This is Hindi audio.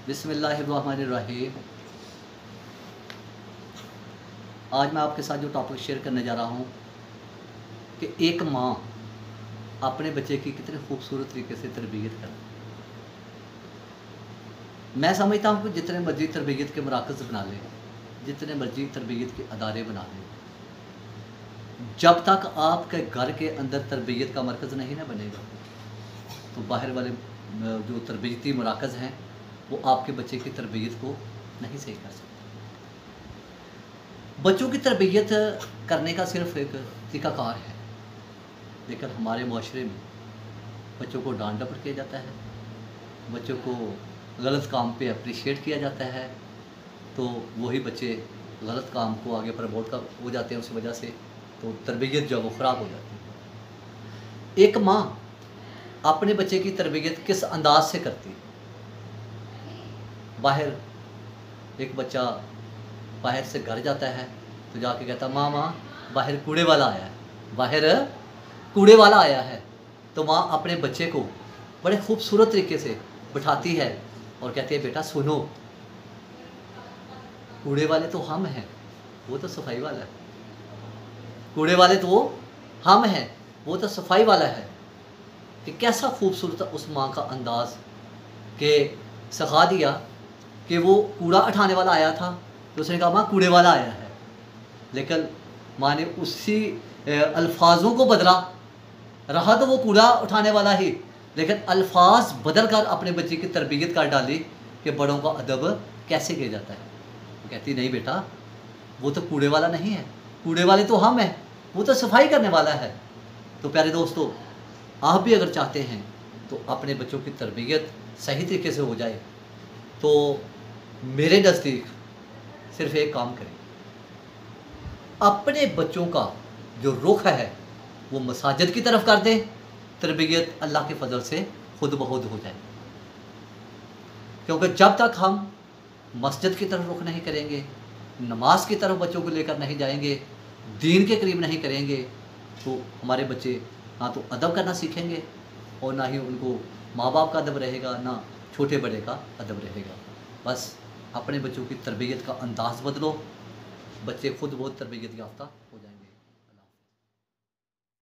बिस्मिल्लाहिर्रहमानिर्रहीम। आज मैं आपके साथ जो टॉपिक शेयर करने जा रहा हूँ कि एक माँ अपने बच्चे की कितने खूबसूरत तरीके से तरबियत करे। मैं समझता हूँ कि जितने मर्जी तरबियत के मराकज़ बना लें, जितने मर्जी तरबियत के अदारे बना लें, जब तक आपके घर के अंदर तरबियत का मरकज़ नहीं ना बनेगा तो बाहर वाले जो तरबियती मराकज़ हैं वो आपके बच्चे की तरबियत को नहीं सही कर सकते। बच्चों की तरबियत करने का सिर्फ एक तरीक़ाकार है, लेकिन हमारे माशरे में बच्चों को डांट डपट किया जाता है, बच्चों को गलत काम पे अप्रिशिएट किया जाता है, तो वही बच्चे गलत काम को आगे प्रमोट हो जाते हैं। उस वजह से तो तरबियत जो वो ख़राब हो जाती है। एक माँ अपने बच्चे की तरबियत किस अंदाज से करती है? बाहर एक बच्चा बाहर से घर जाता है तो जाके कहता, माँ बाहर कूड़े वाला आया है, बाहर कूड़े वाला आया है। तो माँ अपने बच्चे को बड़े खूबसूरत तरीके से बिठाती है और कहती है, बेटा सुनो, कूड़े वाले तो हम हैं, वो तो सफाई वाला है। कूड़े वाले तो हम हैं, वो तो सफाई वाला है। कि कैसा खूबसूरत उस माँ का अंदाज़ कि सिखा दिया कि वो कूड़ा उठाने वाला आया था तो उसने कहा, माँ कूड़े वाला आया है। लेकिन माँ ने उसी अल्फाजों को बदला, रहा तो वो कूड़ा उठाने वाला ही, लेकिन अल्फाज बदल कर अपने बच्चे की तरबियत कर डाली कि बड़ों का अदब कैसे किया जाता है। वो कहती, नहीं बेटा, वो तो कूड़े वाला नहीं है, कूड़े वाले तो हम हैं, वो तो सफाई करने वाला है। तो प्यारे दोस्तों, आप भी अगर चाहते हैं तो अपने बच्चों की तरबियत सही तरीके से हो जाए तो मेरे नज़दीक सिर्फ एक काम करें, अपने बच्चों का जो रुख है वो मसाजिद की तरफ कर दें, तरबियत अल्लाह के फजल से खुद ब खुद हो जाए। क्योंकि जब तक हम मस्जिद की तरफ रुख नहीं करेंगे, नमाज की तरफ बच्चों को लेकर नहीं जाएंगे, दीन के करीब नहीं करेंगे, तो हमारे बच्चे ना तो अदब करना सीखेंगे और ना ही उनको माँ बाप का अदब रहेगा, ना छोटे बड़े का अदब रहेगा। बस अपने बच्चों की तरबियत का अंदाज़ बदलो, बच्चे खुद बहुत तरबियत याफ्ता हो जाएंगे।